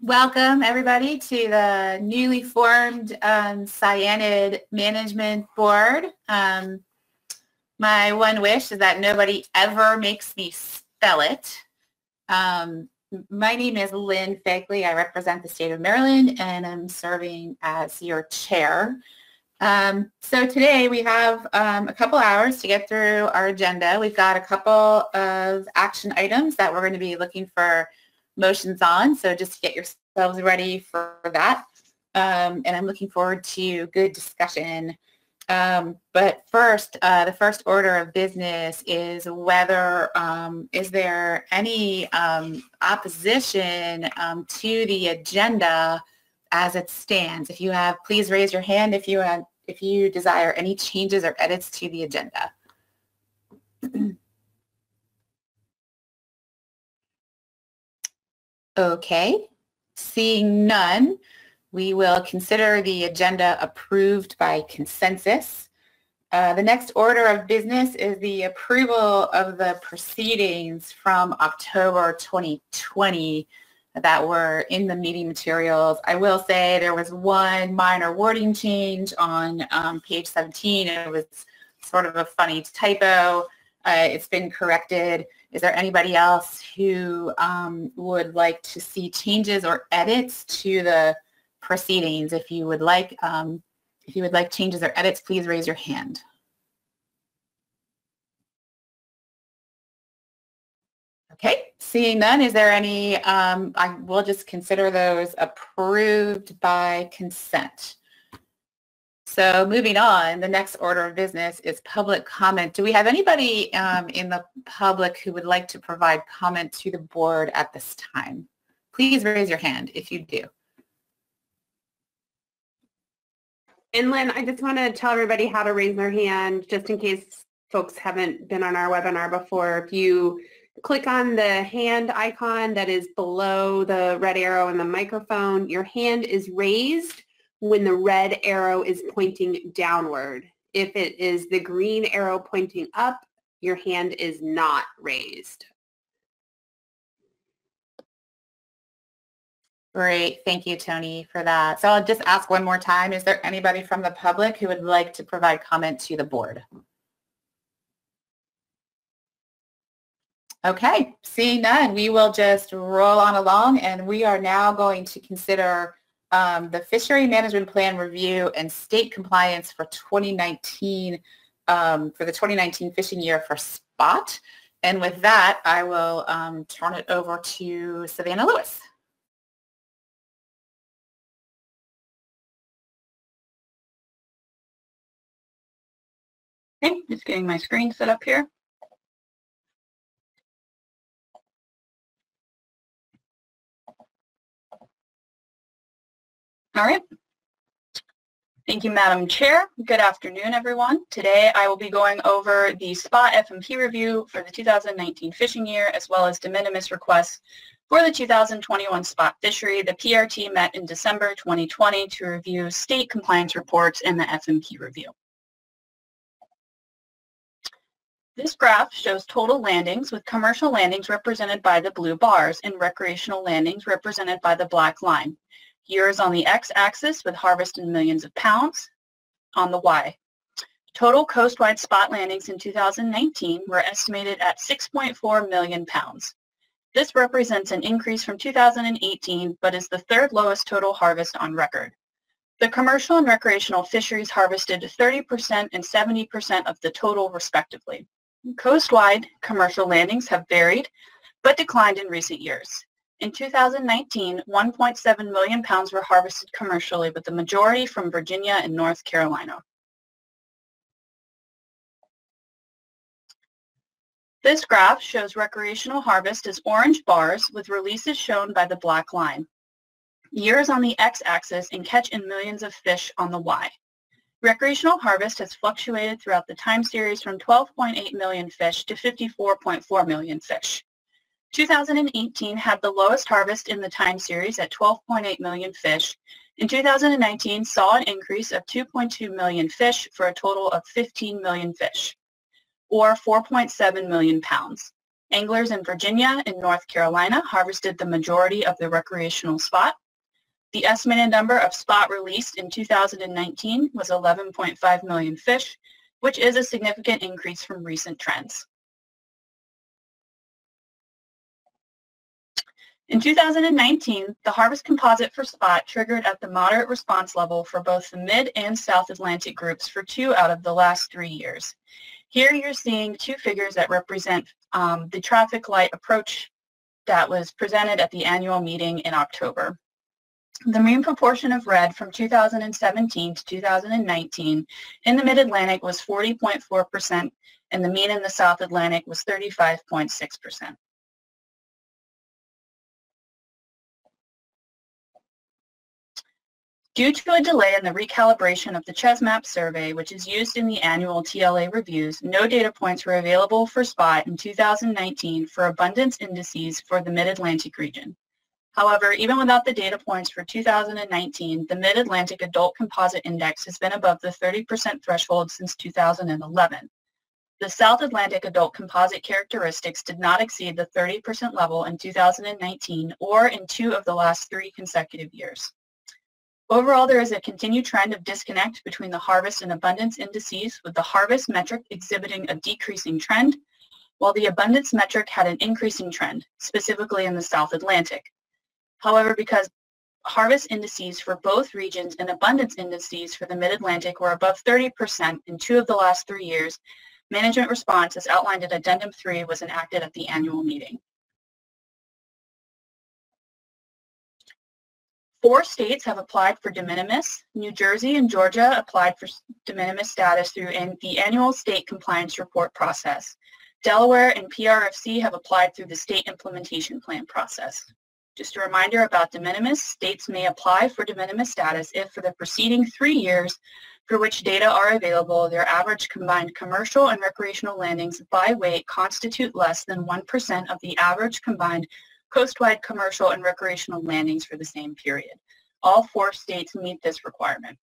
Welcome, everybody, to the newly formed Scienid Management Board. My one wish is that nobody ever makes me spell it. My name is Lynn Fagley. I represent the state of Maryland, and I'm serving as your chair. So today we have a couple hours to get through our agenda. We've got a couple of action items that we're going to be looking for motions on, so just get yourselves ready for that. And I'm looking forward to good discussion. But first, the first order of business is whether, is there any opposition to the agenda as it stands? If you have, please raise your hand if you desire any changes or edits to the agenda. Okay, seeing none, we will consider the agenda approved by consensus. The next order of business is the approval of the proceedings from October 2020 that were in the meeting materials. I will say there was one minor wording change on page 17. It was sort of a funny typo. It's been corrected. Is there anybody else who would like to see changes or edits to the proceedings? If you would like changes or edits, please raise your hand. Okay, seeing none, is there any? I will just consider those approved by consent. So moving on, the next order of business is public comment. Do we have anybody in the public who would like to provide comment to the board at this time? Please raise your hand if you do. And Lynn, I just want to tell everybody how to raise their hand, just in case folks haven't been on our webinar before. If you click on the hand icon that is below the red arrow in the microphone, your hand is raised when the red arrow is pointing downward. If it is the green arrow pointing up, your hand is not raised. Great, thank you, Tony, for that. So I'll just ask one more time, is there anybody from the public who would like to provide comment to the board? Okay, seeing none, we will just roll on along, and we are now going to consider the Fishery Management Plan Review and State Compliance for 2019, for the 2019 fishing year for spot. And with that, I will turn it over to Savannah Lewis. Okay, just getting my screen set up here. All right. Thank you, Madam Chair. Good afternoon, everyone. Today, I will be going over the spot FMP review for the 2019 fishing year, as well as de minimis requests for the 2021 spot fishery. The PRT met in December 2020 to review state compliance reports and the FMP review. This graph shows total landings, with commercial landings represented by the blue bars and recreational landings represented by the black line. Years on the x-axis with harvest in millions of pounds on the y. Total coastwide spot landings in 2019 were estimated at 6.4 million pounds. This represents an increase from 2018, but is the third lowest total harvest on record. The commercial and recreational fisheries harvested 30% and 70% of the total respectively. Coastwide, commercial landings have varied, but declined in recent years. In 2019, 1.7 million pounds were harvested commercially, with the majority from Virginia and North Carolina. This graph shows recreational harvest as orange bars, with releases shown by the black line. Years on the x-axis and catch in millions of fish on the y. Recreational harvest has fluctuated throughout the time series from 12.8 million fish to 54.4 million fish. 2018 had the lowest harvest in the time series at 12.8 million fish. In 2019 saw an increase of 2.2 million fish for a total of 15 million fish, or 4.7 million pounds. Anglers in Virginia and North Carolina harvested the majority of the recreational spot. The estimated number of spot released in 2019 was 11.5 million fish, which is a significant increase from recent trends. In 2019, the harvest composite for spot triggered at the moderate response level for both the Mid and South Atlantic groups for 2 out of the last 3 years. Here you're seeing 2 figures that represent the traffic light approach that was presented at the annual meeting in October. The mean proportion of red from 2017 to 2019 in the Mid-Atlantic was 40.4%, and the mean in the South Atlantic was 35.6%. Due to a delay in the recalibration of the CHESMAP survey, which is used in the annual TLA reviews, no data points were available for spot in 2019 for abundance indices for the Mid-Atlantic region. However, even without the data points for 2019, the Mid-Atlantic Adult Composite Index has been above the 30% threshold since 2011. The South Atlantic Adult Composite characteristics did not exceed the 30% level in 2019 or in 2 of the last 3 consecutive years. Overall, there is a continued trend of disconnect between the harvest and abundance indices, with the harvest metric exhibiting a decreasing trend, while the abundance metric had an increasing trend, specifically in the South Atlantic. However, because harvest indices for both regions and abundance indices for the Mid-Atlantic were above 30% in 2 of the last 3 years, management response, as outlined in Addendum 3, was enacted at the annual meeting. 4 states have applied for de minimis. New Jersey and Georgia applied for de minimis status through the annual state compliance report process. Delaware and PRFC have applied through the state implementation plan process. Just a reminder about de minimis, states may apply for de minimis status if for the preceding 3 years for which data are available, their average combined commercial and recreational landings by weight constitute less than 1% of the average combined coastwide commercial and recreational landings for the same period. All 4 states meet this requirement.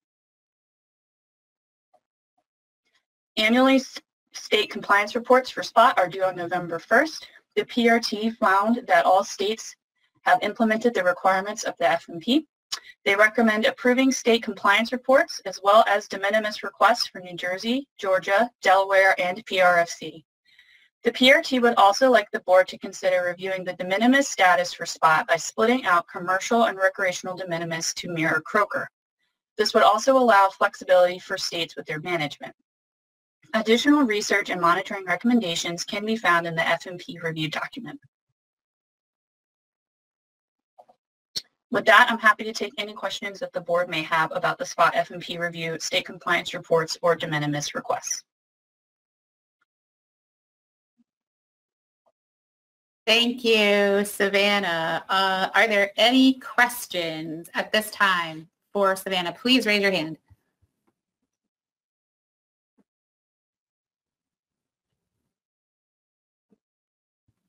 Annually, state compliance reports for spot are due on November 1st. The PRT found that all states have implemented the requirements of the FMP. They recommend approving state compliance reports as well as de minimis requests for New Jersey, Georgia, Delaware, and PRFC. The PRT would also like the board to consider reviewing the de minimis status for spot by splitting out commercial and recreational de minimis to mirror croaker. This would also allow flexibility for states with their management. Additional research and monitoring recommendations can be found in the FMP review document. With that, I'm happy to take any questions that the board may have about the spot FMP review, state compliance reports, or de minimis requests. Thank you, Savannah. Are there any questions at this time for Savannah? Please raise your hand.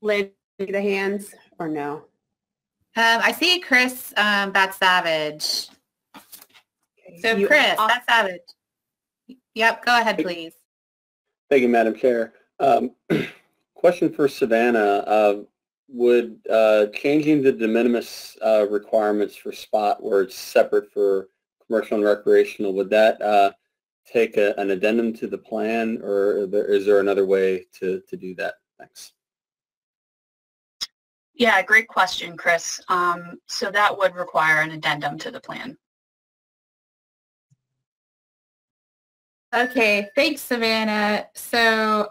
Lynn, the hands or no? I see Chris Bat Savage. Okay. So Chris Bat Savage. Yep, go ahead, please. Thank you, Madam Chair. Question for Savannah. Would changing the de minimis requirements for spot where it's separate for commercial and recreational, would that take an addendum to the plan, or is there another way to do that? Thanks. Yeah, great question, Chris. So that would require an addendum to the plan. Okay, thanks, Savannah. So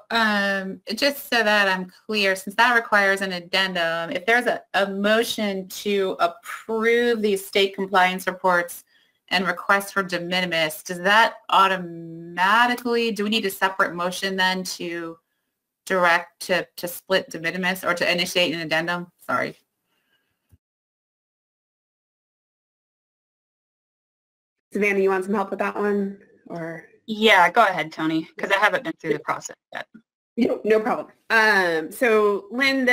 just so that I'm clear, since that requires an addendum, if there's a motion to approve these state compliance reports and requests for de minimis, does that automatically, do we need a separate motion then to direct to split de minimis or to initiate an addendum? Sorry. Savannah, you want some help with that one, or? Yeah, go ahead, Tony, because I haven't been through the process yet. No problem. So Lynn,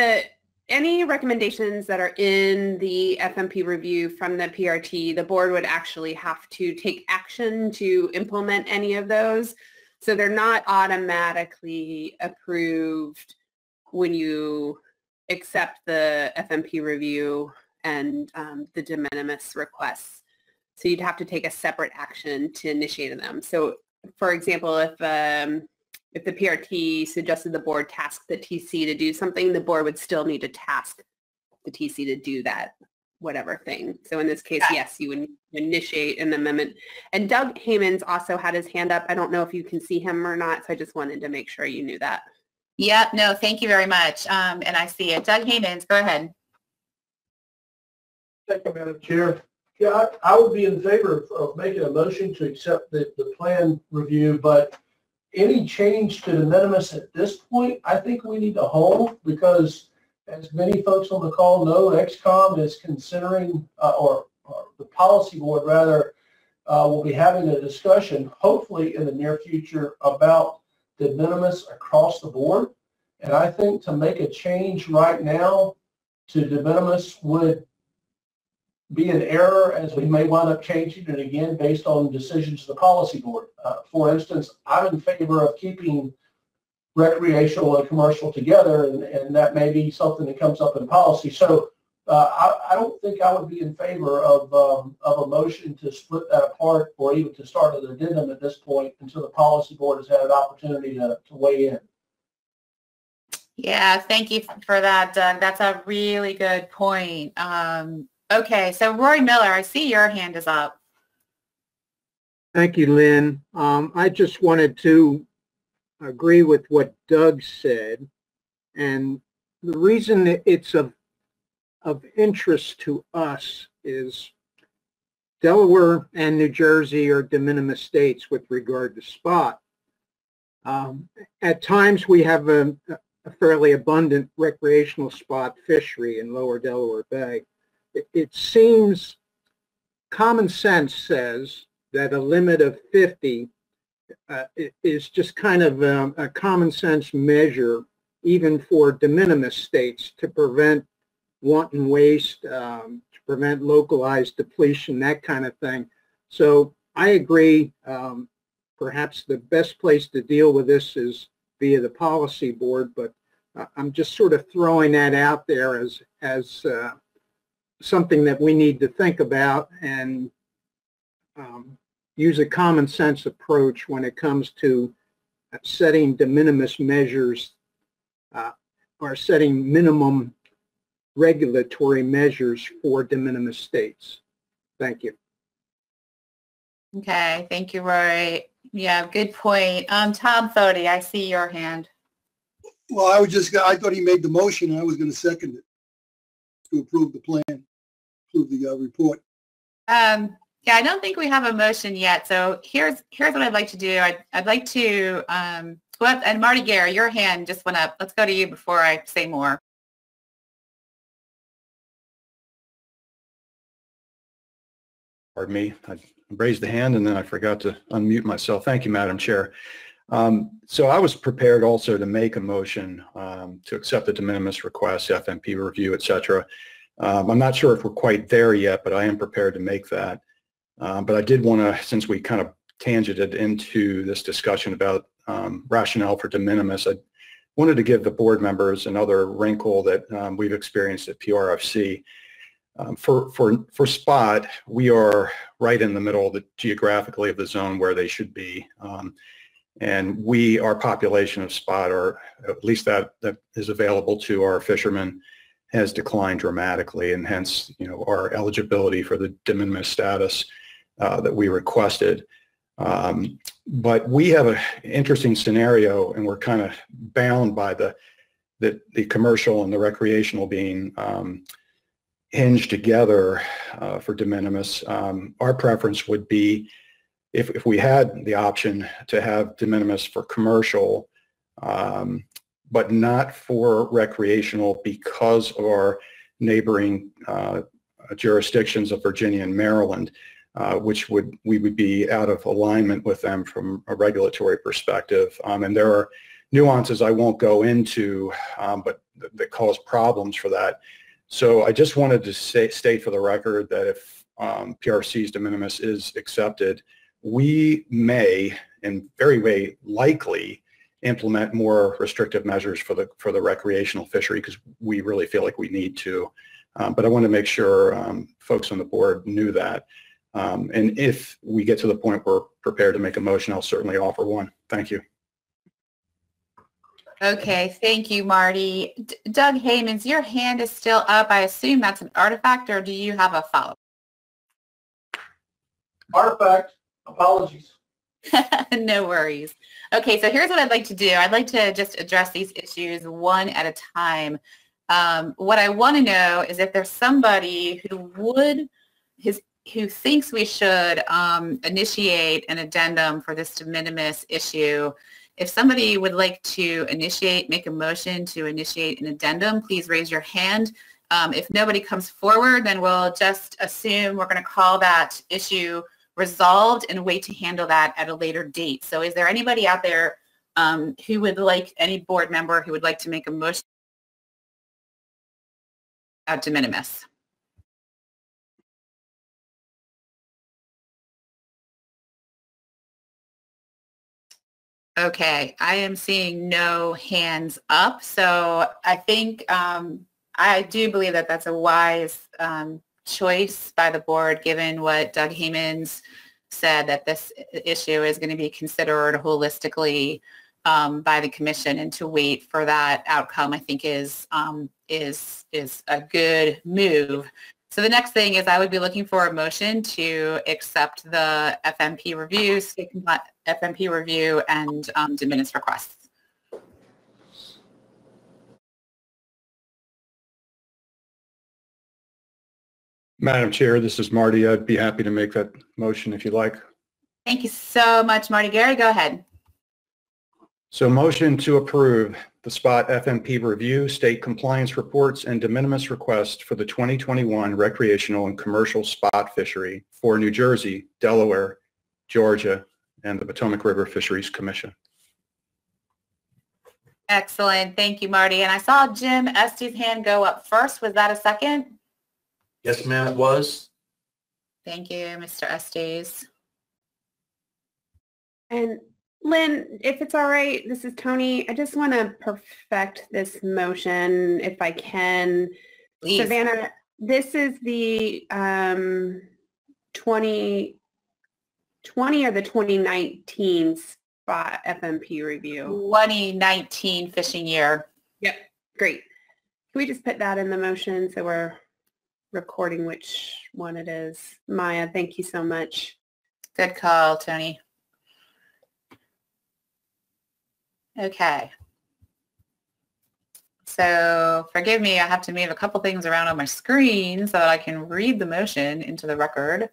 any recommendations that are in the FMP review from the PRT, the board would actually have to take action to implement any of those. So they're not automatically approved when you accept the FMP review and the de minimis requests. So you'd have to take a separate action to initiate them. So for example, if the PRT suggested the board task the TC to do something, the board would still need to task the TC to do that, whatever thing. So in this case, yes, you would initiate an amendment. And Doug Haymans also had his hand up. I don't know if you can see him or not, so I just wanted to make sure you knew that. Yep, no, thank you very much. And I see it. Doug Haymans, go ahead. Thank you, Madam Chair. Yeah, I would be in favor of making a motion to accept the plan review, but any change to de minimis at this point, I think we need to hold, because as many folks on the call know, XCOM is considering, or the policy board rather, will be having a discussion, hopefully in the near future, about de minimis across the board. And I think to make a change right now to de minimis would be an error, as we may wind up changing it again based on decisions of the policy board. For instance, I'm in favor of keeping recreational and commercial together, and that may be something that comes up in policy. So I don't think I would be in favor of a motion to split that apart, or even to start an addendum at this point until the policy board has had an opportunity to weigh in. Yeah, thank you for that, Doug. That's a really good point. Okay, so Roy Miller, I see your hand is up. Thank you, Lynn. I just wanted to agree with what Doug said, and the reason that it's of interest to us is Delaware and New Jersey are de minimis states with regard to spot. At times we have a fairly abundant recreational spot fishery in lower Delaware Bay. It seems common sense says that a limit of 50 is just kind of a common sense measure, even for de minimis states, to prevent wanton waste, to prevent localized depletion, that kind of thing. So I agree, perhaps the best place to deal with this is via the policy board, but I'm just sort of throwing that out there as something that we need to think about and use a common sense approach when it comes to setting de minimis measures or setting minimum regulatory measures for de minimis states. Thank you. Okay, thank you, Roy. Yeah, good point. Tom Fody, I see your hand. Well, I thought he made the motion, and I was going to second it to approve the plan, approve the report. Yeah, I don't think we have a motion yet. So here's what I'd like to do. I'd like to go up, and Marty Gare, your hand just went up. Let's go to you before I say more. Pardon me. I raised the hand and then I forgot to unmute myself. Thank you, Madam Chair. So I was prepared also to make a motion to accept the de minimis request, FMP review, et cetera. I'm not sure if we're quite there yet, but I am prepared to make that. But I did want to, since we kind of tangented into this discussion about rationale for de minimis, I wanted to give the board members another wrinkle that we've experienced at PRFC. For spot, we are right in the middle of the geographically of the zone where they should be. And our population of spot, or at least that is available to our fishermen, has declined dramatically, and hence, our eligibility for the de minimis status that we requested. But we have an interesting scenario, and we're kind of bound by the commercial and the recreational being hinged together for de minimis. Our preference would be, if we had the option to have de minimis for commercial, but not for recreational, because of our neighboring jurisdictions of Virginia and Maryland, which we would be out of alignment with them from a regulatory perspective. And there are nuances I won't go into, but that cause problems for that. So I just wanted to state for the record that if PRFC's de minimis is accepted, we may, and very likely, implement more restrictive measures for the recreational fishery, because we really feel like we need to. But I want to make sure folks on the board knew that. And if we get to the point where we're prepared to make a motion, I'll certainly offer one. Thank you. Okay, thank you, Marty. Doug Haymans, your hand is still up. I assume that's an artifact, or do you have a follow-up? Artifact, apologies. No worries. Okay, so here's what I'd like to do. I'd like to just address these issues one at a time. What I want to know is if there's somebody who thinks we should initiate an addendum for this de minimis issue. If somebody would like to make a motion to initiate an addendum, please raise your hand. If nobody comes forward, then we'll just assume we're going to call that issue resolved and wait to handle that at a later date. So is there anybody out there who would like, any board member who would like to make a motion at de minimis? Okay, I am seeing no hands up, so I think I do believe that that's a wise choice by the board, given what Doug Haymans said, that this issue is going to be considered holistically by the commission, and to wait for that outcome, I think is a good move. So the next thing is I would be looking for a motion to accept the FMP review, state FMP review, and de minimis requests. Madam Chair, this is Marty. I'd be happy to make that motion if you'd like. Thank you so much, Marty. Gary, go ahead. So motion to approve the spot FMP review, state compliance reports, and de minimis request for the 2021 recreational and commercial spot fishery for New Jersey, Delaware, Georgia, and the Potomac River Fisheries Commission. Excellent. Thank you, Marty. And I saw Jim Estes' hand go up first. Was that a second? Yes, ma'am, it was. Thank you, Mr. Estes. And Lynn, if it's all right, this is Tony. I just want to perfect this motion if I can. Please. Savannah, this is the 2020 or the 2019 spot FMP review? 2019 fishing year. Yep, great. Can we just put that in the motion so we're recording which one it is? Maya, thank you so much. Good call, Tony. Okay. So forgive me, I have to move a couple things around on my screen so that I can read the motion into the record,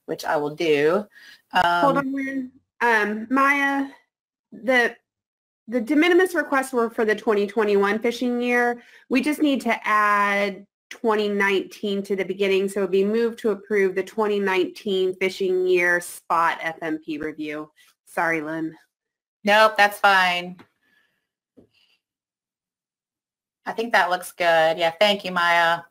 which I will do. Hold on, Lynn. Maya, the de minimis requests were for the 2021 fishing year. We just need to add 2019 to the beginning, so it would be moved to approve the 2019 fishing year spot FMP review. Sorry, Lynn. Nope, that's fine. I think that looks good. Yeah, thank you, Maya.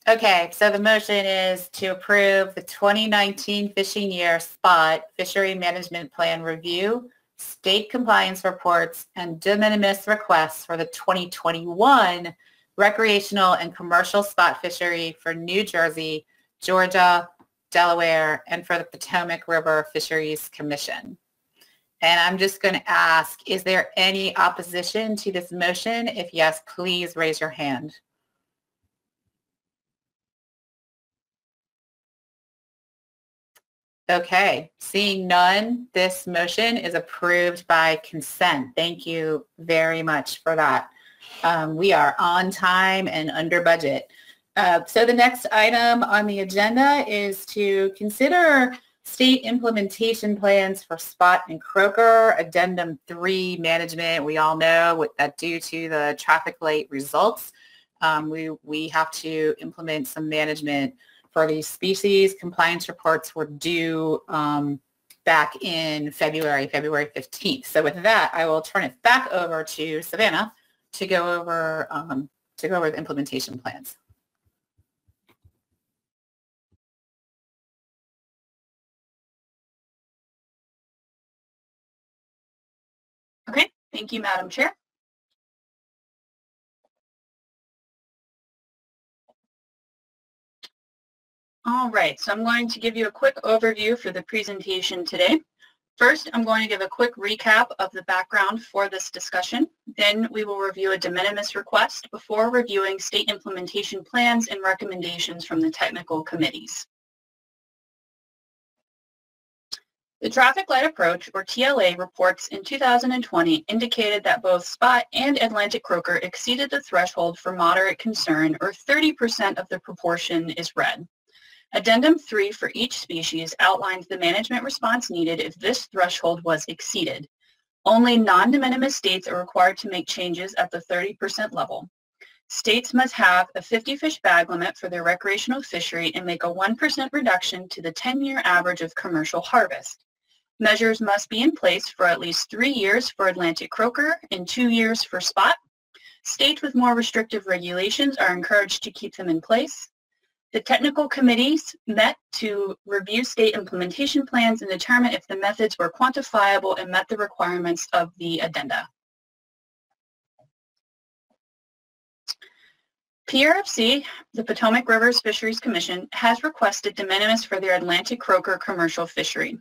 Okay, so the motion is to approve the 2019 fishing year spot fishery management plan review, state compliance reports, and de minimis requests for the 2021 recreational and commercial spot fishery for New Jersey, Georgia, Delaware, and for the Potomac River Fisheries Commission. And I'm just going to ask, is there any opposition to this motion? If yes, please raise your hand. Okay, seeing none, this motion is approved by consent. Thank you very much for that. We are on time and under budget. So the next item on the agenda is to consider state implementation plans for spot and croaker, Addendum 3 management. We all know that due to the traffic light results, we have to implement some management for these species. Compliance reports were due back in February 15th. So with that, I will turn it back over to Savannah to go over the implementation plans. Okay, Thank you, Madam Chair. All right, so I'm going to give you a quick overview for the presentation today. First, I'm going to give a quick recap of the background for this discussion. Then we will review a de minimis request before reviewing state implementation plans and recommendations from the technical committees. The Traffic Light Approach, or TLA, reports in 2020 indicated that both spot and Atlantic croaker exceeded the threshold for moderate concern, or 30% of the proportion is red. Addendum 3 for each species outlines the management response needed if this threshold was exceeded. Only non-de minimis states are required to make changes at the 30% level. States must have a 50 fish bag limit for their recreational fishery and make a 1% reduction to the 10-year average of commercial harvest. Measures must be in place for at least 3 years for Atlantic croaker and 2 years for spot. States with more restrictive regulations are encouraged to keep them in place. The technical committees met to review state implementation plans and determine if the methods were quantifiable and met the requirements of the addenda. PRFC, the Potomac Rivers Fisheries Commission, has requested de minimis for their Atlantic croaker commercial fishery.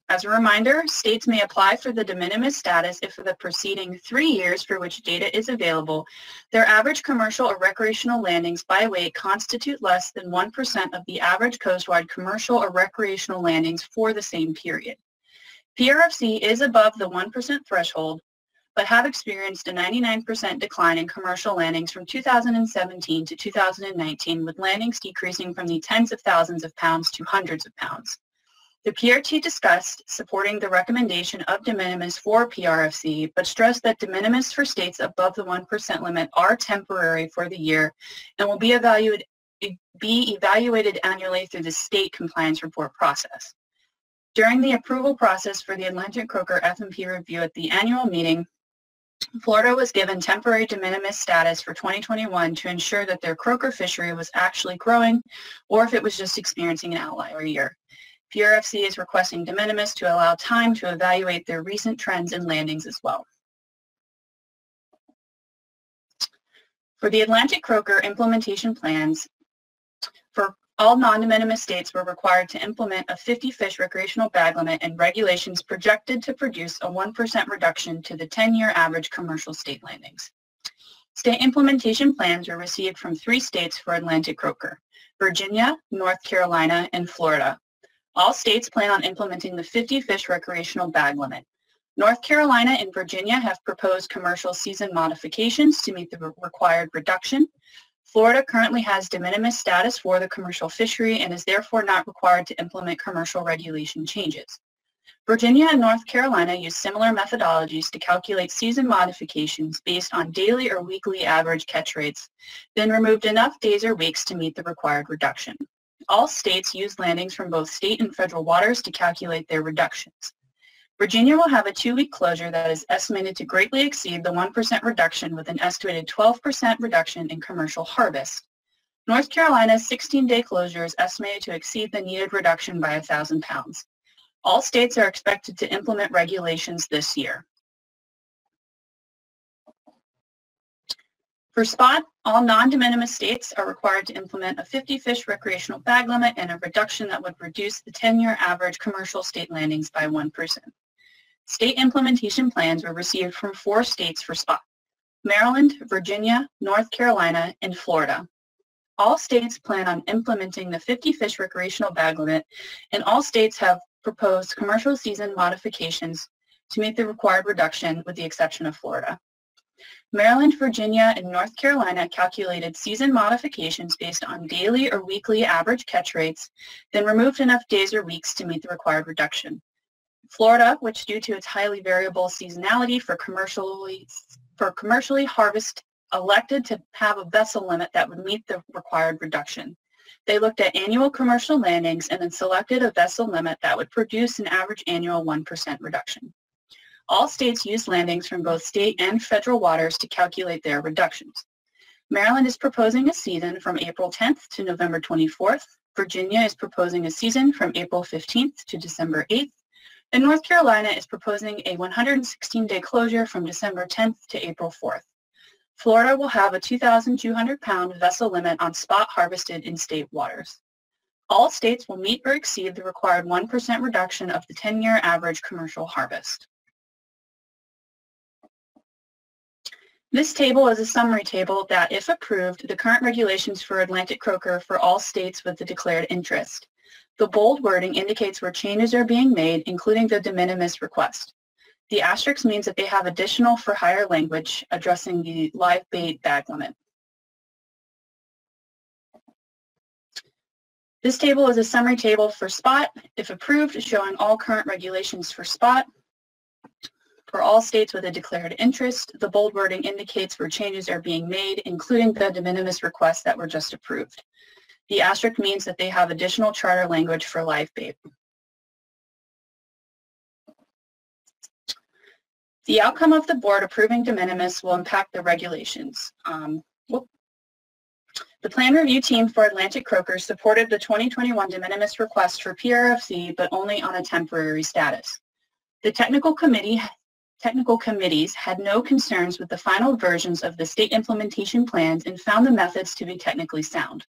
As a reminder, states may apply for the de minimis status if for the preceding 3 years for which data is available, their average commercial or recreational landings by weight constitute less than 1% of the average coastwide commercial or recreational landings for the same period. PRFC is above the 1% threshold, but have experienced a 99% decline in commercial landings from 2017 to 2019, with landings decreasing from the tens of thousands of pounds to hundreds of pounds. The PRT discussed supporting the recommendation of de minimis for PRFC, but stressed that de minimis for states above the 1% limit are temporary for the year and will be evaluated annually through the state compliance report process. During the approval process for the Atlantic croaker F&P review at the annual meeting, Florida was given temporary de minimis status for 2021 to ensure that their croaker fishery was actually growing or if it was just experiencing an outlier year. PRFC is requesting de minimis to allow time to evaluate their recent trends in landings as well. For the Atlantic croaker implementation plans, for all non-de minimis states were required to implement a 50 fish recreational bag limit and regulations projected to produce a 1% reduction to the 10-year average commercial state landings. State implementation plans were received from 3 states for Atlantic croaker: Virginia, North Carolina, and Florida. All states plan on implementing the 50 fish recreational bag limit. North Carolina and Virginia have proposed commercial season modifications to meet the required reduction. Florida currently has de minimis status for the commercial fishery and is therefore not required to implement commercial regulation changes. Virginia and North Carolina use similar methodologies to calculate season modifications based on daily or weekly average catch rates, then removed enough days or weeks to meet the required reduction. All states use landings from both state and federal waters to calculate their reductions. Virginia will have a 2-week closure that is estimated to greatly exceed the 1% reduction with an estimated 12% reduction in commercial harvest. North Carolina's 16-day closure is estimated to exceed the needed reduction by 1,000 pounds. All states are expected to implement regulations this year. For spot, all non-de minimis states are required to implement a 50 fish recreational bag limit and a reduction that would reduce the 10-year average commercial state landings by 1%. State implementation plans were received from 4 states for spot: Maryland, Virginia, North Carolina, and Florida. All states plan on implementing the 50 fish recreational bag limit, and all states have proposed commercial season modifications to meet the required reduction with the exception of Florida. Maryland, Virginia, and North Carolina calculated season modifications based on daily or weekly average catch rates, then removed enough days or weeks to meet the required reduction. Florida, which due to its highly variable seasonality for commercially harvest, elected to have a vessel limit that would meet the required reduction. They looked at annual commercial landings and then selected a vessel limit that would produce an average annual 1% reduction. All states use landings from both state and federal waters to calculate their reductions. Maryland is proposing a season from April 10th to November 24th. Virginia is proposing a season from April 15th to December 8th. And North Carolina is proposing a 116-day closure from December 10th to April 4th. Florida will have a 2,200-pound vessel limit on spot harvested in state waters. All states will meet or exceed the required 1% reduction of the 10-year average commercial harvest. This table is a summary table that, if approved, the current regulations for Atlantic croaker for all states with the declared interest. The bold wording indicates where changes are being made, including the de minimis request. The asterisk means that they have additional for hire language addressing the live bait bag limit. This table is a summary table for spot, if approved, showing all current regulations for spot. For all states with a declared interest, the bold wording indicates where changes are being made, including the de minimis requests that were just approved. The asterisk means that they have additional charter language for live bait. The outcome of the board approving de minimis will impact the regulations. The plan review team for Atlantic croaker supported the 2021 de minimis request for PRFC, but only on a temporary status. The technical committees had no concerns with the final versions of the state implementation plans and found the methods to be technically sound.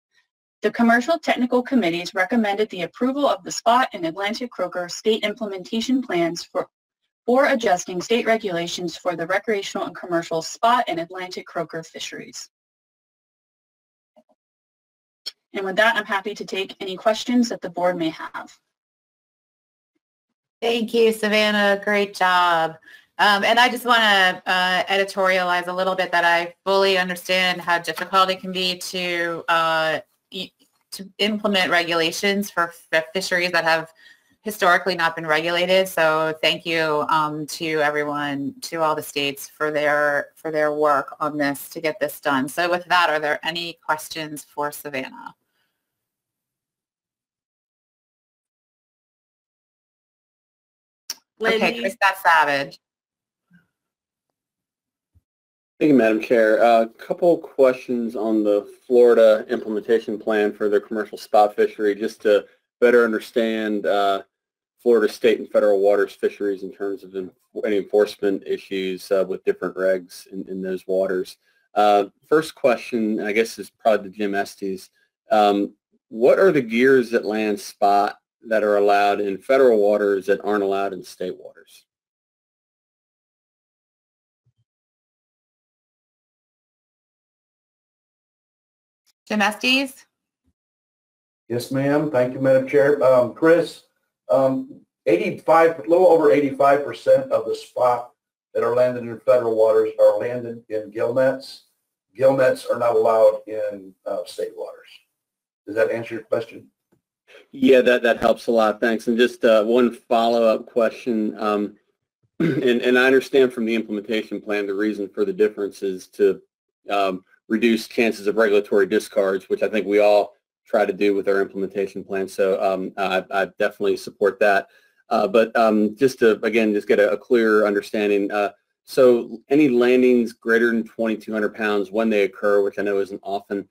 The commercial technical committees recommended the approval of the spot and Atlantic croaker state implementation plans for adjusting state regulations for the recreational and commercial spot and Atlantic croaker fisheries. And with that, I'm happy to take any questions that the board may have. Thank you, Savannah. Great job. And I just want to editorialize a little bit that I fully understand how difficult it can be to implement regulations for fisheries that have historically not been regulated. So thank you to everyone, to all the states for their work on this to get this done. So with that, are there any questions for Savannah? Okay, Krista Savage. Thank you, Madam Chair. A couple questions on the Florida implementation plan for their commercial spot fishery, just to better understand Florida state and federal waters fisheries in terms of any enforcement issues with different regs in those waters. First question, I guess, is probably to Jim Estes. What are the gears that land spot that are allowed in federal waters that aren't allowed in state waters? Jim Estes? Yes, ma'am. Thank you, Madam Chair. Chris, 85, a little over 85% of the spot that are landed in federal waters are landed in gill nets. Gill nets are not allowed in state waters. Does that answer your question? Yeah, that helps a lot. Thanks. And just one follow-up question. And I understand from the implementation plan the reason for the difference is to reduce chances of regulatory discards, which I think we all try to do with our implementation plan. So I definitely support that. But just to, again, just get a clear understanding. So any landings greater than 2,200 pounds when they occur, which I know isn't often,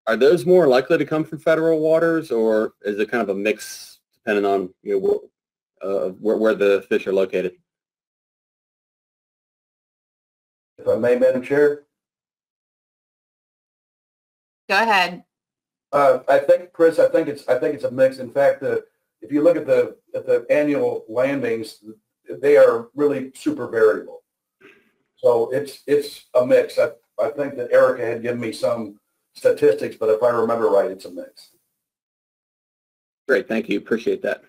are those more likely to come from federal waters, or is it kind of a mix depending on where the fish are located? If I may, Madam Chair? Go ahead. I think, Chris, I think it's a mix. In fact, if you look at the annual landings, they are really super variable. So it's a mix. I think that Erica had given me some statistics, but if I remember right, it's a mix. Great, thank you. Appreciate that.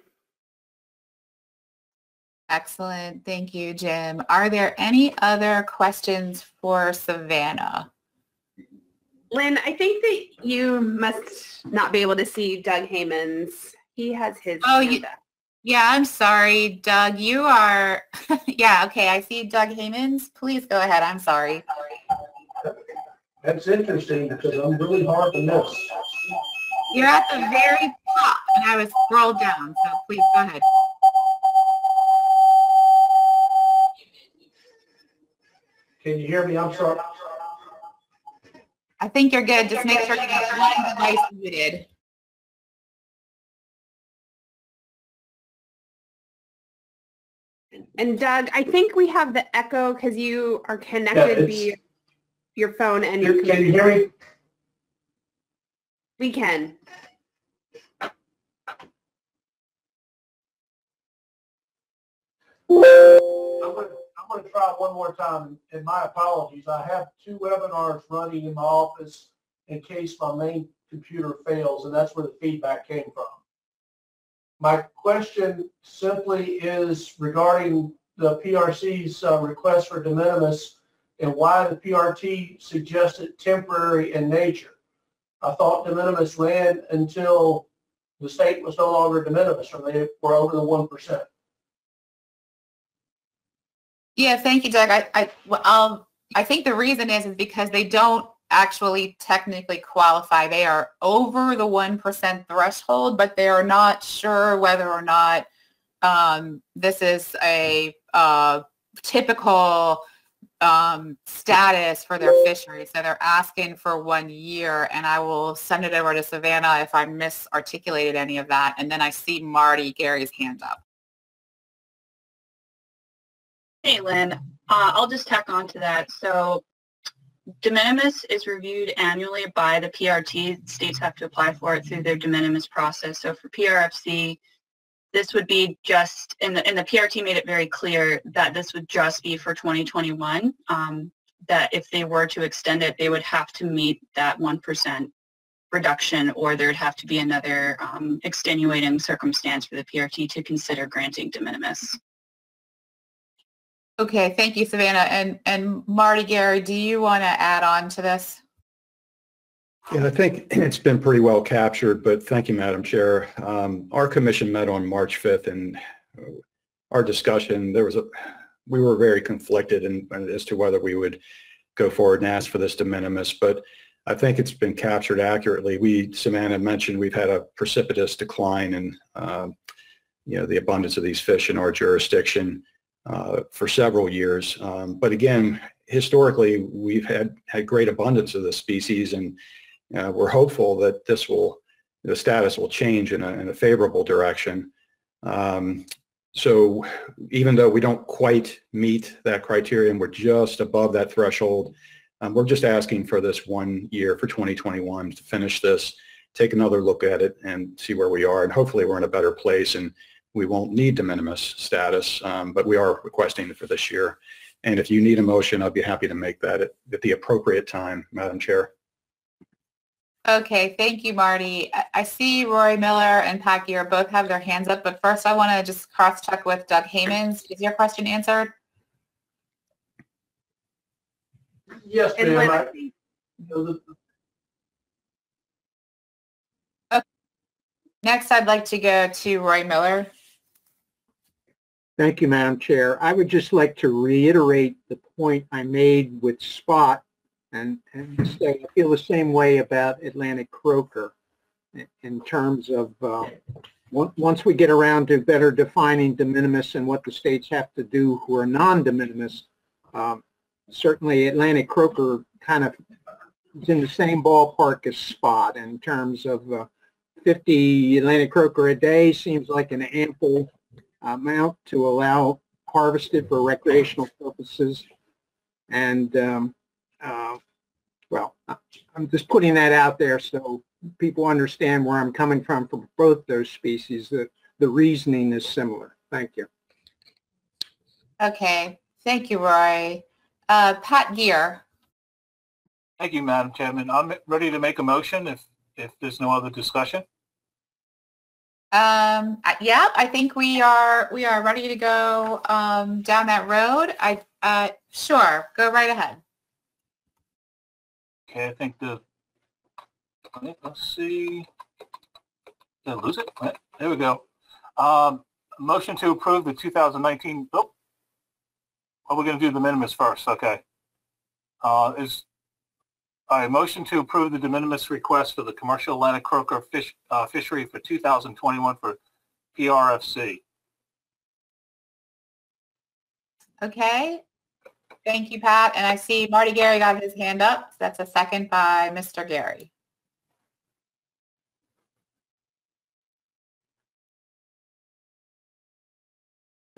Excellent. Thank you, Jim. Are there any other questions for Savannah? Lynn, I think that you must not be able to see Doug Heyman's. He has his. Oh, yeah, I'm sorry, Doug. You are, yeah, okay, I see Doug Heyman's. Please go ahead. I'm sorry. That's interesting because I'm really hard to miss. You're at the very top, and I was scrolled down, so please go ahead. Can you hear me? I'm sorry. I think you're good. Just make sure you get one device muted. And Doug, I think we have the echo because you are connected via your phone and your computer. Can you hear me? We can. I'm going to try one more time, and my apologies. I have 2 webinars running in my office in case my main computer fails, and that's where the feedback came from. My question simply is regarding the PRC's request for de minimis and why the PRT suggested temporary in nature. I thought de minimis ran until the state was no longer de minimis, or they were over the 1%. Yeah, thank you, Doug. I think the reason is because they don't actually technically qualify. They are over the 1% threshold, but they are not sure whether or not this is a typical status for their fishery. So they're asking for 1 year, and I will send it over to Savannah if I misarticulated any of that. And then I see Marty Gary's hand up. Hey, Lynn. I'll just tack on to that. So de minimis is reviewed annually by the PRT. States have to apply for it through their de minimis process. So for PRFC, this would be just, and the PRT made it very clear that this would just be for 2021, that if they were to extend it, they would have to meet that 1% reduction, or there'd have to be another extenuating circumstance for the PRT to consider granting de minimis. Okay, thank you, Savannah. And Marty, Gary, do you want to add on to this? Yeah, I think it's been pretty well captured, but thank you, Madam Chair. Our commission met on March 5th, and our discussion, we were very conflicted as to whether we would go forward and ask for this de minimis, but I think it's been captured accurately. Savannah mentioned we've had a precipitous decline in the abundance of these fish in our jurisdiction for several years. But again, historically, we've had great abundance of this species, and we're hopeful that the status will change in a favorable direction. So even though we don't quite meet that criterion, we're just above that threshold. We're just asking for this 1 year for 2021 to finish this, take another look at it, and see where we are. And hopefully we're in a better place, and we won't need de minimis status, but we are requesting it for this year. And if you need a motion, I'll be happy to make that at the appropriate time, Madam Chair. Okay, thank you, Marty. I see Roy Miller and Pat Gear both have their hands up, but first I want to just cross-check with Doug Haymans. Is your question answered? Yes, ma'am. Okay. Next, I'd like to go to Roy Miller. Thank you, Madam Chair. I would just like to reiterate the point I made with spot and say I feel the same way about Atlantic croaker in terms of once we get around to better defining de minimis and what the states have to do who are non-de minimis. Certainly Atlantic croaker kind of is in the same ballpark as spot in terms of 50 Atlantic croaker a day seems like an ample amount to allow harvested for recreational purposes. And well, I'm just putting that out there so people understand where I'm coming from for both those species, that the reasoning is similar. Thank you. Okay, thank you, Roy. Pat Gear. Thank you, Madam Chairman. I'm ready to make a motion if there's no other discussion. Yeah, I think we are ready to go down that road. Sure, go right ahead. Okay, I think let's see. Did I lose it? There we go. Motion to approve the 2019. Oh, we're going to do the minimis first. Okay. Motion to approve the de minimis request for the commercial Atlantic croaker fishery for 2021 for PRFC. Okay. Thank you, Pat. And I see Marty Gary got his hand up. So that's a second by Mr. Gary.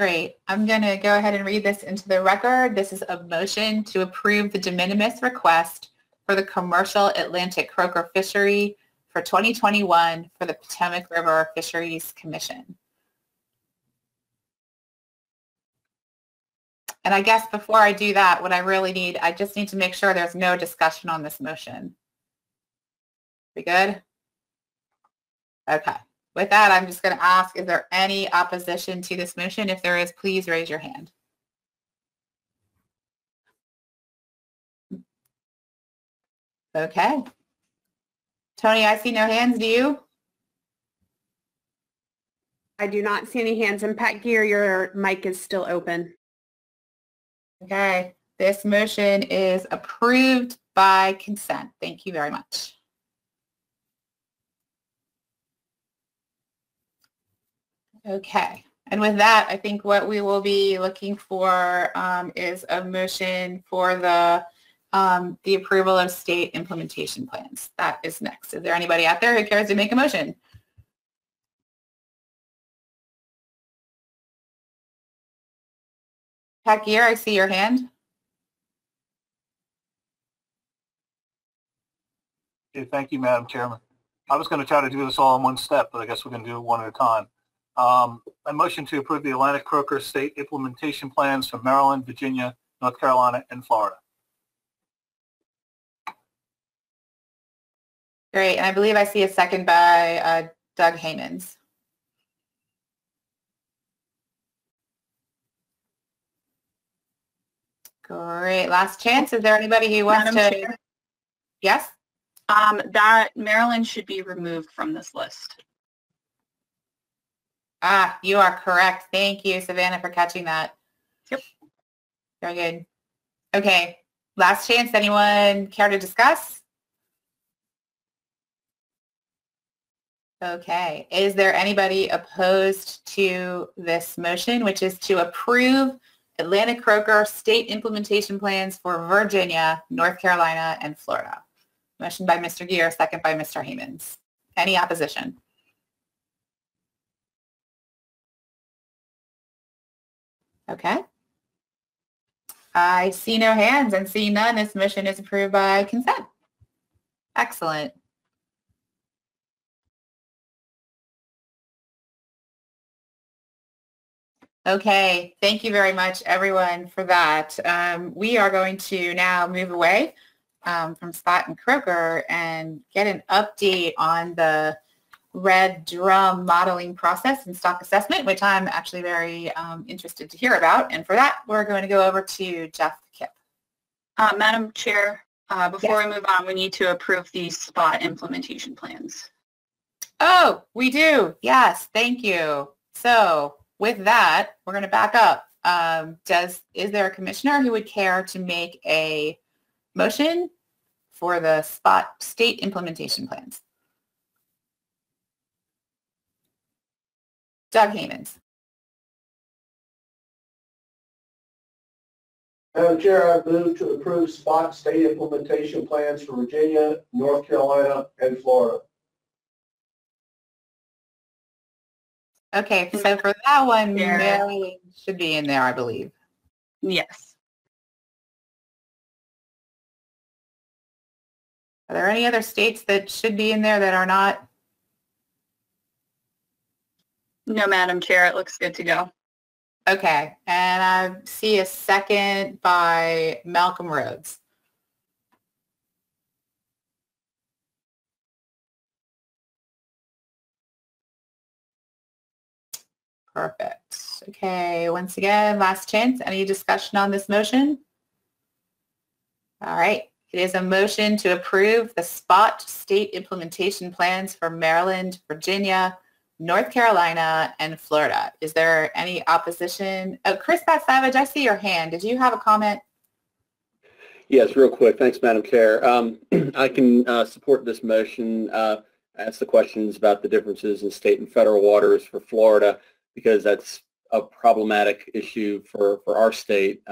Great. I'm going to go ahead and read this into the record. This is a motion to approve the de minimis request for the commercial Atlantic croaker fishery for 2021 for the Potomac River Fisheries Commission. And I guess before I do that, what I really need, I just need to make sure there's no discussion on this motion. We good? Okay. With that, I'm just going to ask, is there any opposition to this motion? If there is, please raise your hand. Okay. Tony, I see no hands. Do you? I do not see any hands. And Pat Gear, your mic is still open. Okay. This motion is approved by consent. Thank you very much. Okay, and with that, I think what we will be looking for is a motion for the approval of state implementation plans. That is next. Is there anybody out there who cares to make a motion? Pat Gear, I see your hand. Okay, thank you, Madam Chairman. I was going to try to do this all in one step, but I guess we're going to do it one at a time. A motion to approve the Atlantic croaker state implementation plans for Maryland, Virginia, North Carolina, and Florida. Great, and I believe I see a second by Doug Haymans. Great, last chance. Is there anybody who wants Madam to? Chair? Yes? That Maryland should be removed from this list. Ah, you are correct. Thank you, Savannah, for catching that. Yep. Very good. Okay, last chance. Anyone care to discuss? Okay. Is there anybody opposed to this motion, which is to approve Atlantic croaker state implementation plans for Virginia, North Carolina, and Florida? Motion by Mr. Gear, second by Mr. Haymans. Any opposition? Okay. I see no hands and see none. This motion is approved by consent. Excellent. Okay, thank you very much, everyone, for that. We are going to now move away from spot and croaker and get an update on the red drum modeling process and stock assessment, which I'm actually very interested to hear about. And for that, we're going to go over to Jeff Kipp. Madam Chair, before Yes. we move on, we need to approve these spot implementation plans. Oh, we do. Yes, thank you. So with that, we're going to back up. Is there a commissioner who would care to make a motion for the spot state implementation plans? Doug Haymans. Madam Chair, I move to approve spot state implementation plans for Virginia, North Carolina, and Florida. Okay, so for that one, Yeah. Maryland should be in there, I believe. Yes. Are there any other states that should be in there that are not? No, Madam Chair, it looks good to go. Okay, and I see a second by Malcolm Rhodes. Perfect. Okay, once again, last chance. Any discussion on this motion? All right. It is a motion to approve the spot state implementation plans for Maryland, Virginia, North Carolina, and Florida. Is there any opposition? Oh, Chris Savage, I see your hand. Did you have a comment? Yes, real quick. Thanks, Madam Chair. I can support this motion, ask the questions about the differences in state and federal waters for Florida, because that's a problematic issue for our state.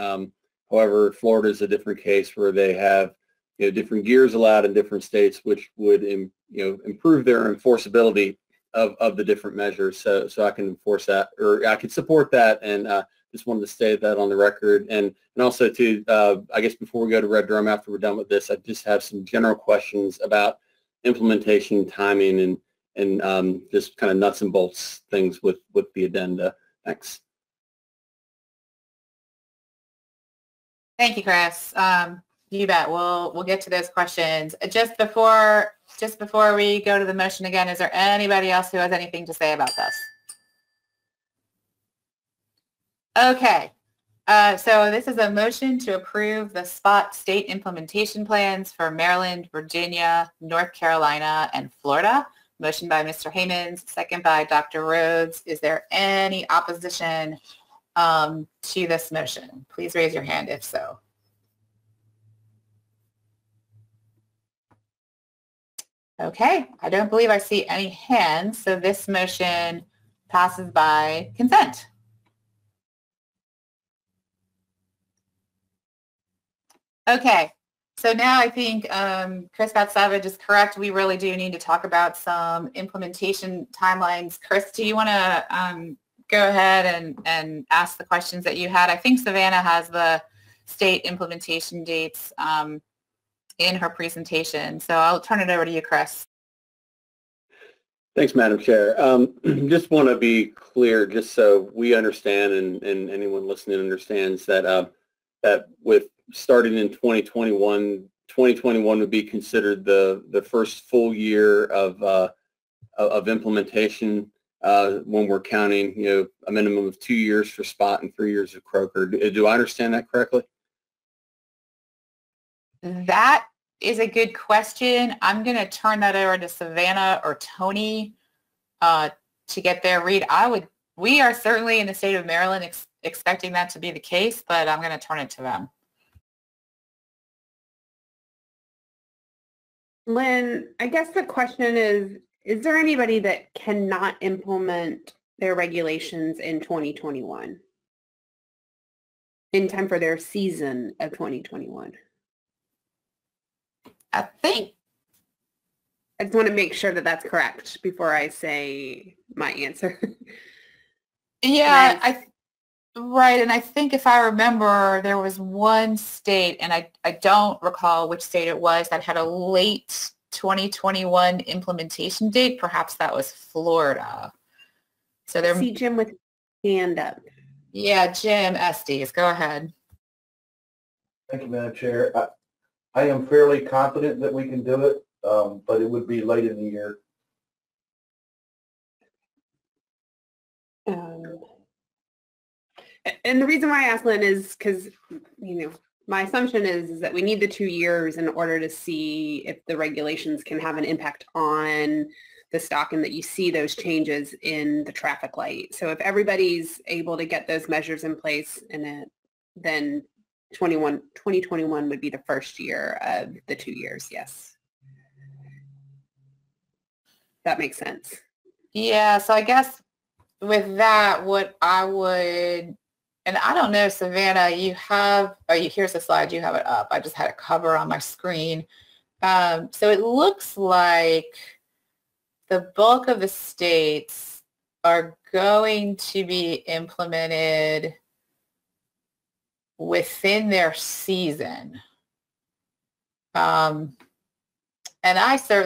However, Florida is a different case where they have different gears allowed in different states, which would improve their enforceability of the different measures, so I can enforce that, or I could support that, and just wanted to state that on the record. And also too, I guess before we go to Red Drum, after we're done with this, I just have some general questions about implementation, timing, and just kind of nuts and bolts things with the addenda. Thanks. Thank you, Chris. You bet. We'll get to those questions. Just before we go to the motion again, is there anybody else who has anything to say about this? Okay. So this is a motion to approve the spot state implementation plans for Maryland, Virginia, North Carolina, and Florida. Motion by Mr. Hamans, second by Dr. Rhodes. Is there any opposition to this motion? Please raise your hand if so. Okay, I don't believe I see any hands, so this motion passes by consent. Okay, so now I think Chris Savage is correct. We really do need to talk about some implementation timelines. Chris, do you want to go ahead and ask the questions that you had? I think Savannah has the state implementation dates in her presentation. So I'll turn it over to you, Chris. Thanks, Madam Chair. Just want to be clear, just so we understand and anyone listening understands that that with starting in 2021, 2021 would be considered the first full year of implementation when we're counting, a minimum of 2 years for spot and 3 years of croaker. Do I understand that correctly? That is a good question. I'm going to turn that over to Savannah or Tony to get their read. We are certainly in the state of Maryland expecting that to be the case, but I'm going to turn it to them. Lynn, I guess the question is there anybody that cannot implement their regulations in 2021 in time for their season of 2021? I think. I just want to make sure that that's correct before I say my answer. Yeah, right. And I think if I remember, there was one state, and I don't recall which state it was, that had a late 2021 implementation date. Perhaps that was Florida. So there. See Jim with hand up. Yeah, Jim Estes, go ahead. Thank you, Madam Chair. I am fairly confident that we can do it, but it would be late in the year. And the reason why I asked Lynn is because, my assumption is that we need the 2 years in order to see if the regulations can have an impact on the stock and that you see those changes in the traffic light. So if everybody's able to get those measures in place, then 2021 would be the first year of the 2 years, yes. That makes sense. Yeah, so I guess with that, what I would, and I don't know, Savannah, you have, here's the slide, you have it up. I just had a cover on my screen. So it looks like the bulk of the states are going to be implemented within their season. And I'm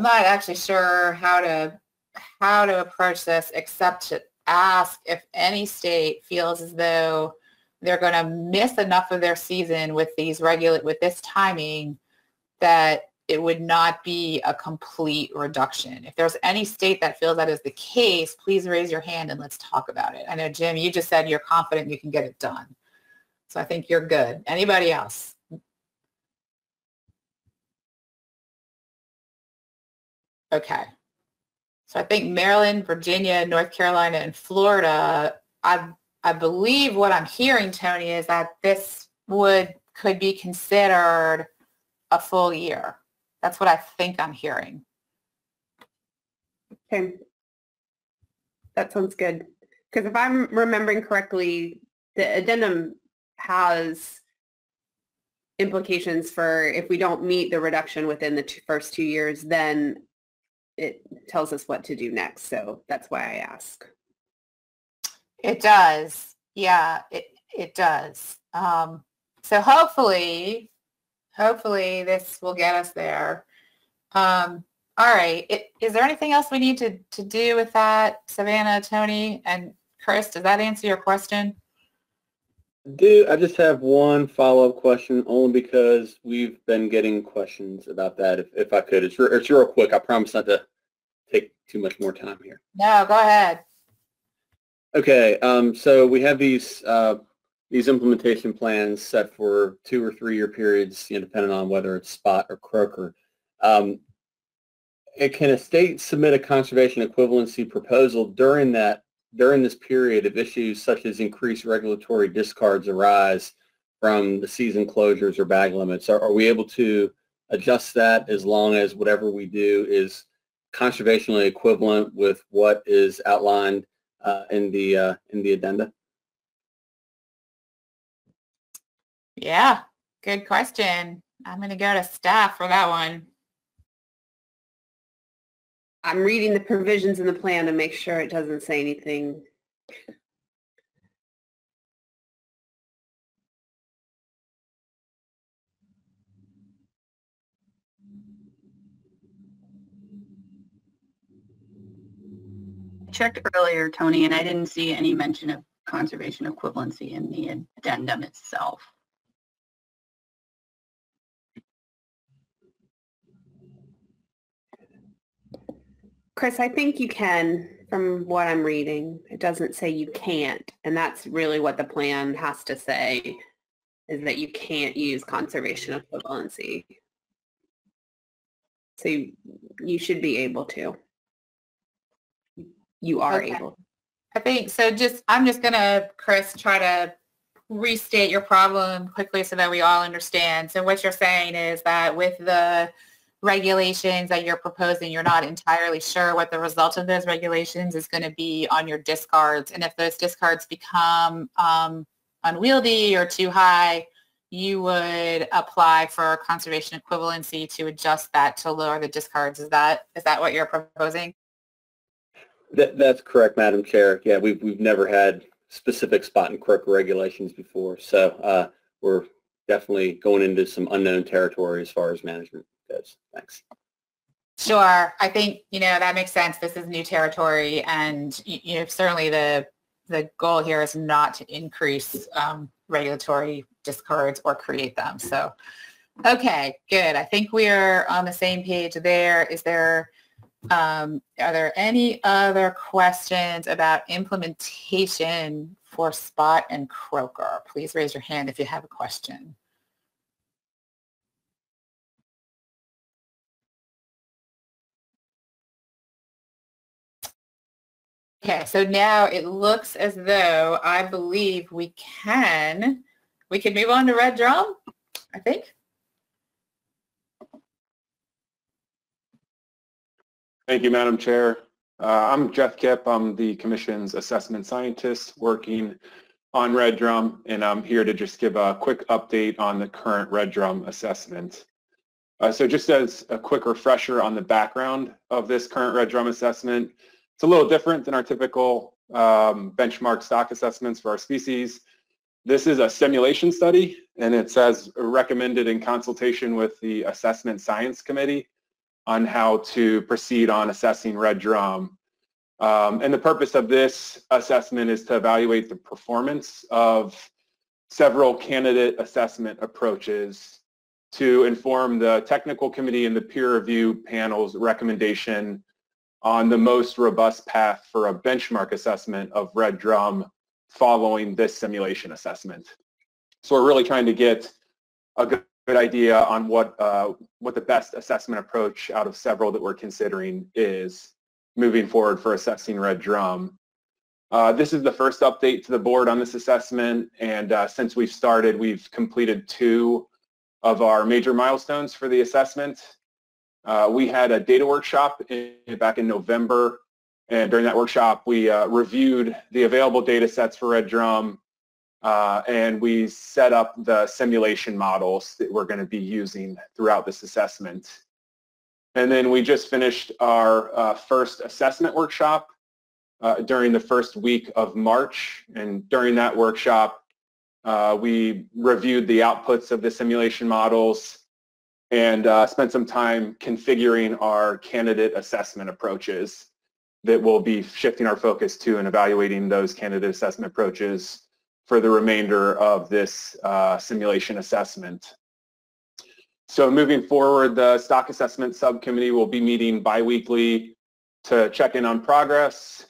not actually sure how to approach this except to ask if any state feels as though they're going to miss enough of their season with this timing that it would not be a complete reduction. If there's any state that feels that is the case, please raise your hand and let's talk about it. I know, Jim, you just said you're confident you can get it done. So I think you're good. Anybody else? Okay. So I think Maryland, Virginia, North Carolina, and Florida, I believe what I'm hearing, Tony, is that this could be considered a full year. That's what I think I'm hearing. Okay. That sounds good. Because if I'm remembering correctly, the addendum has implications for if we don't meet the reduction within the first 2 years, then it tells us what to do next. So that's why I ask. It does. Yeah, it does. So hopefully this will get us there. All right. Is there anything else we need to do with that, Savannah, Tony, and Chris? Does that answer your question? I just have one follow-up question, only because we've been getting questions about that. If I could, it's real quick. I promise not to take too much more time here. No, go ahead. Okay. So we have these implementation plans set for 2 or 3 year periods, depending on whether it's spot or croaker. Can a state submit a conservation equivalency proposal during this period if issues such as increased regulatory discards arise from the season closures or bag limits? Are we able to adjust that as long as whatever we do is conservationally equivalent with what is outlined in the addenda? Yeah, good question. I'm going to go to staff for that one. I'm reading the provisions in the plan to make sure it doesn't say anything. I checked earlier, Tony, and I didn't see any mention of conservation equivalency in the addendum itself. Chris, I think you can, from what I'm reading. It doesn't say you can't, and that's really what the plan has to say, is that you can't use conservation equivalency. So you should be able to. You are able. I think so. I'm just going to, Chris, try to restate your problem quickly so that we all understand. So what you're saying is that with the regulations that you're proposing, you're not entirely sure what the result of those regulations is going to be on your discards. And if those discards become unwieldy or too high, you would apply for conservation equivalency to adjust that to lower the discards. Is that what you're proposing? That's correct, Madam Chair. Yeah, we've never had specific spot and croaker regulations before, so we're definitely going into some unknown territory as far as management goes. Thanks. Sure. I think, that makes sense. This is new territory, and, certainly the goal here is not to increase regulatory discards or create them. So, okay, good. I think we're on the same page there. Are there any other questions about implementation for spot and croaker? Please raise your hand if you have a question. Okay, so now it looks as though I believe we can move on to red drum, I think. Thank you, Madam Chair. I'm Jeff Kipp. I'm the Commission's assessment scientist working on red drum, and I'm here to just give a quick update on the current red drum assessment. So just as a quick refresher on the background of this current red drum assessment, it's a little different than our typical benchmark stock assessments for our species. This is a simulation study, and it's as recommended in consultation with the Assessment Science Committee on how to proceed on assessing red drum. And the purpose of this assessment is to evaluate the performance of several candidate assessment approaches to inform the technical committee and the peer review panel's recommendation on the most robust path for a benchmark assessment of red drum following this simulation assessment. So we're really trying to get a good idea on what the best assessment approach out of several that we're considering is moving forward for assessing red drum. This is the first update to the board on this assessment, and since we've started, we've completed 2 of our major milestones for the assessment. We had a data workshop back in November, and during that workshop we reviewed the available data sets for red drum, and we set up the simulation models that we're going to be using throughout this assessment. And then we just finished our first assessment workshop during the first week of March. And during that workshop, we reviewed the outputs of the simulation models and spent some time configuring our candidate assessment approaches that we'll be shifting our focus to and evaluating those candidate assessment approaches for the remainder of this simulation assessment. So moving forward, the stock assessment subcommittee will be meeting bi-weekly to check in on progress,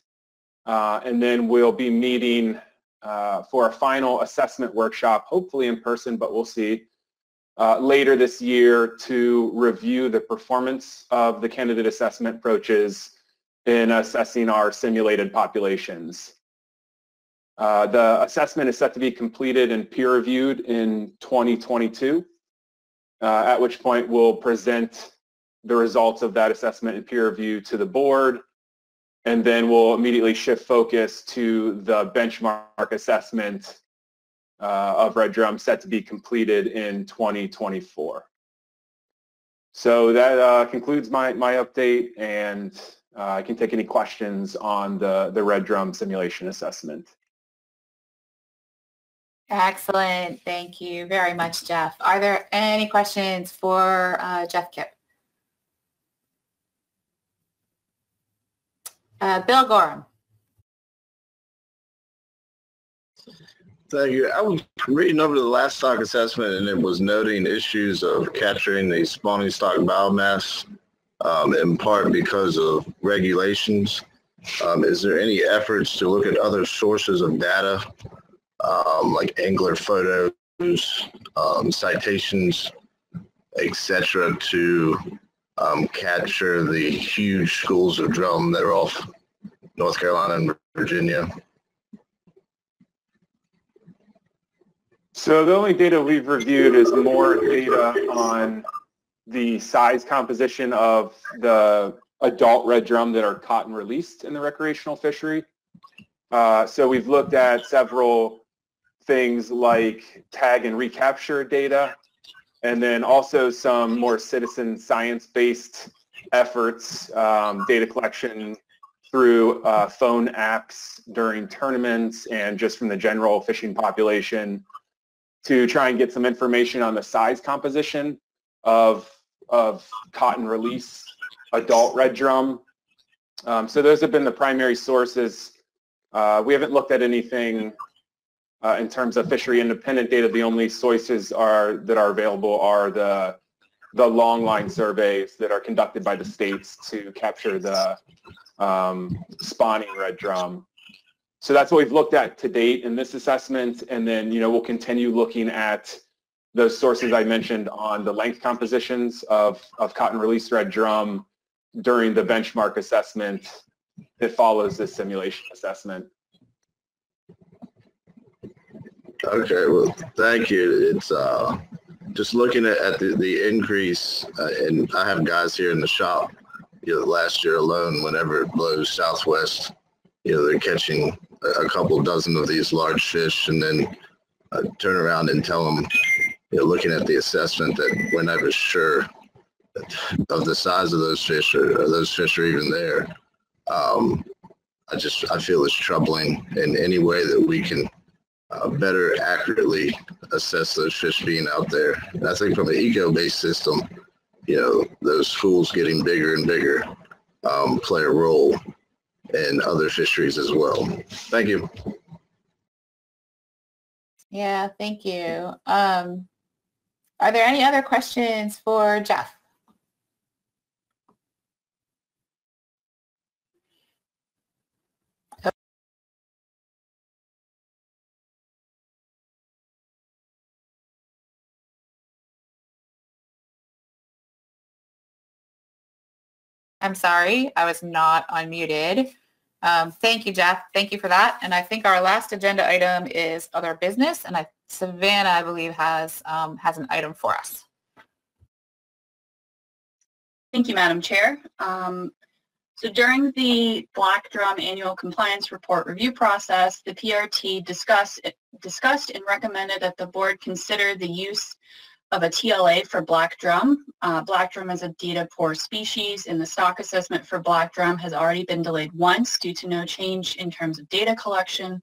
and then we'll be meeting for a final assessment workshop, hopefully in person, but we'll see, later this year to review the performance of the candidate assessment approaches in assessing our simulated populations. The assessment is set to be completed and peer-reviewed in 2022, at which point we'll present the results of that assessment and peer review to the board, and then we'll immediately shift focus to the benchmark assessment of Red Drum set to be completed in 2024. So that concludes my update, and I can take any questions on the Red Drum simulation assessment. Excellent. Thank you very much, Jeff. Are there any questions for Jeff Kipp? Bill Gorham. Thank you. I was reading over the last stock assessment, and it was noting issues of capturing the spawning stock biomass, in part because of regulations. Is there any efforts to look at other sources of data, like angler photos, citations, etc., to capture the huge schools of drum that are off North Carolina and Virginia? So the only data we've reviewed is more data on the size composition of the adult red drum that are caught and released in the recreational fishery. So we've looked at several things like tag and recapture data, and then also some more citizen science-based efforts, data collection through phone apps during tournaments and just from the general fishing population to try and get some information on the size composition of caught and release adult red drum. So those have been the primary sources. We haven't looked at anything in terms of fishery independent data. The only sources that are available are the long line surveys that are conducted by the states to capture the spawning red drum. So that's what we've looked at to date in this assessment, and then we'll continue looking at those sources I mentioned on the length compositions of caught and released red drum during the benchmark assessment that follows this simulation assessment. Okay, well, thank you. It's just looking at the increase, and I have guys here in the shop. Last year alone, whenever it blows southwest, they're catching a couple dozen of these large fish, and then turn around and tell them, looking at the assessment, that we're never sure of the size of those fish, or those fish are even there. I feel it's troubling in any way that we can better accurately assess those fish being out there. And I think from an eco-based system, those schools getting bigger and bigger play a role in other fisheries as well. Thank you. Yeah, thank you. Are there any other questions for Jeff? I'm sorry, I was not unmuted. Thank you, Jeff. Thank you for that. And I think our last agenda item is other business, and Savannah, I believe, has an item for us. Thank you, Madam Chair. So during the Black Drum Annual Compliance Report review process, the PRT discussed and recommended that the board consider the use of a TLA for black drum. Black drum is a data poor species, and the stock assessment for black drum has already been delayed once due to no change in terms of data collection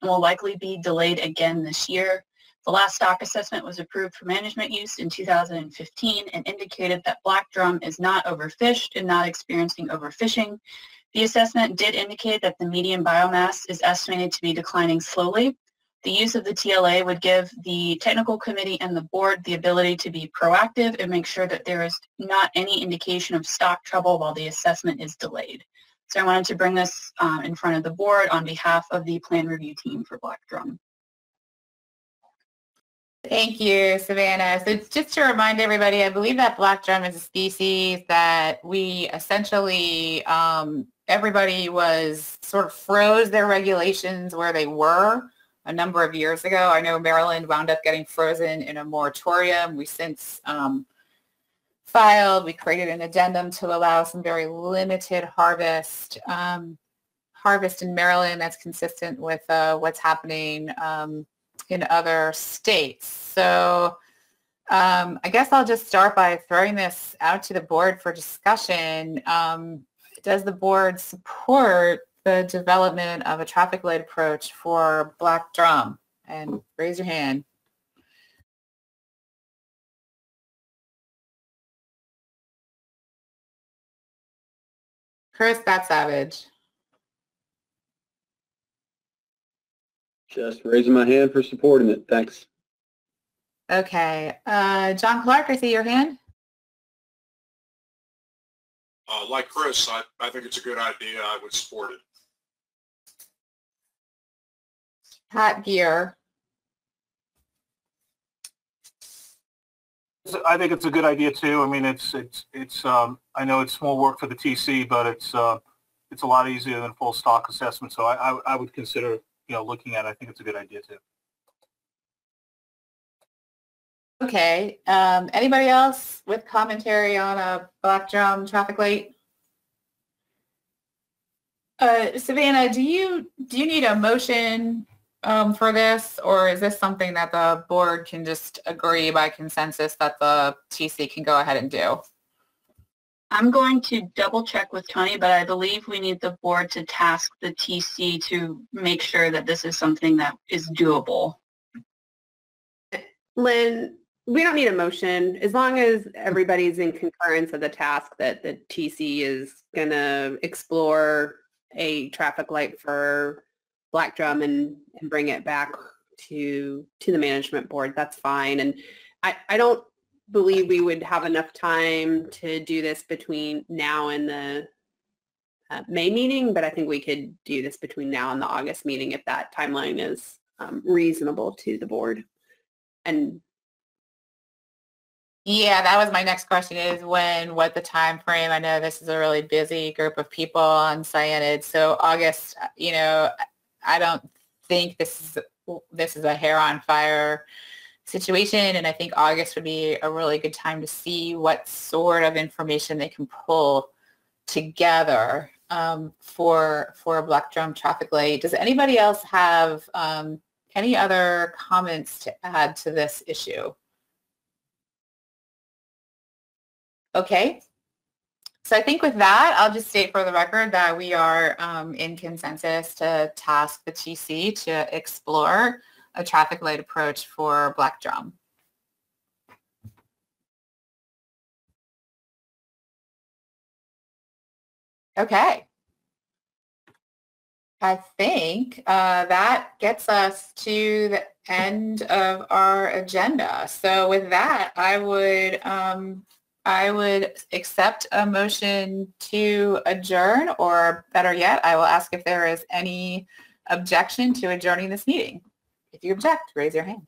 and will likely be delayed again this year. The last stock assessment was approved for management use in 2015 and indicated that black drum is not overfished and not experiencing overfishing. The assessment did indicate that the median biomass is estimated to be declining slowly. The use of the TLA would give the technical committee and the board the ability to be proactive and make sure that there is not any indication of stock trouble while the assessment is delayed. So I wanted to bring this in front of the board on behalf of the plan review team for black drum. Thank you, Savannah. So just to remind everybody, I believe that black drum is a species that we essentially, everybody was sort of froze their regulations where they were a number of years ago. I know Maryland wound up getting frozen in a moratorium. We since filed, we created an addendum to allow some very limited harvest in Maryland that's consistent with what's happening in other states. So I guess I'll just start by throwing this out to the board for discussion. Does the board support the development of a traffic light approach for black drum? And raise your hand. Chris, that's Savage. Just raising my hand for supporting it. Thanks. Okay. John Clark, I see your hand. Like Chris, I think it's a good idea. I would support it. Pat Gear. I think it's a good idea too. I mean, it's I know it's more work for the TC, but it's a lot easier than full stock assessment. So I would consider, looking at it. I think it's a good idea too. Okay. Anybody else with commentary on a black drum traffic light? Savannah, do you need a motion for this, or is this something that the board can just agree by consensus that the TC can go ahead and do? I'm going to double check with Tony, but I believe we need the board to task the TC to make sure that this is something that is doable. Lynn, we don't need a motion as long as everybody's in concurrence of the task that the TC is going to explore a traffic light for black drum and bring it back to the management board. That's fine. And I don't believe we would have enough time to do this between now and the May meeting, but I think we could do this between now and the August meeting if that timeline is reasonable to the board. And yeah, that was my next question, is what the time frame. I know this is a really busy group of people on Scienid, so August, I don't think this is a hair on fire situation, and I think August would be a really good time to see what sort of information they can pull together for a black drum traffic light. Does anybody else have any other comments to add to this issue? Okay, so I think with that, I'll just state for the record that we are in consensus to task the TC to explore a traffic light approach for black drum. Okay. I think that gets us to the end of our agenda. So with that, I would accept a motion to adjourn, or better yet, I will ask if there is any objection to adjourning this meeting. If you object, raise your hand.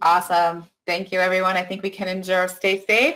Awesome. Thank you, everyone. I think we can adjourn. Stay safe.